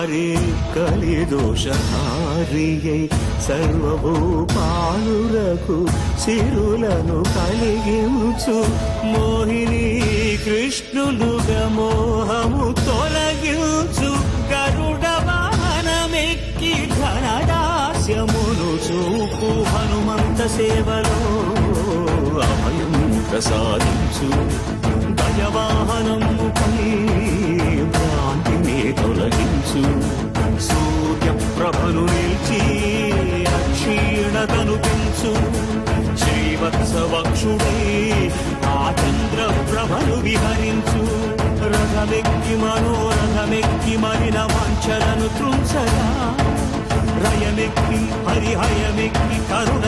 హరి కలిదోషహారియై సర్వభూపాలురకు సిరులను కలిగించు మోహిని కృష్ణులుగా మోహము తొలగించు గరుడ వాహనమెక్కి ఘనదాస్యమును చూపు హనుమంత సేవలో అభయం ప్రసాదించు గజవాహనముపై భ్రాంతిని తొలగించు సూర్యప్రభను నిలిచి అక్షీణతను పెంచు శ్రీవత్సవక్షుడై ఆ చంద్రప్రభను విహరించు రథమెక్కి మనోరథమెక్కి మరిన వాంఛలను త్రుంచగా రయమెక్కి హరిహయమెక్కి కరుణ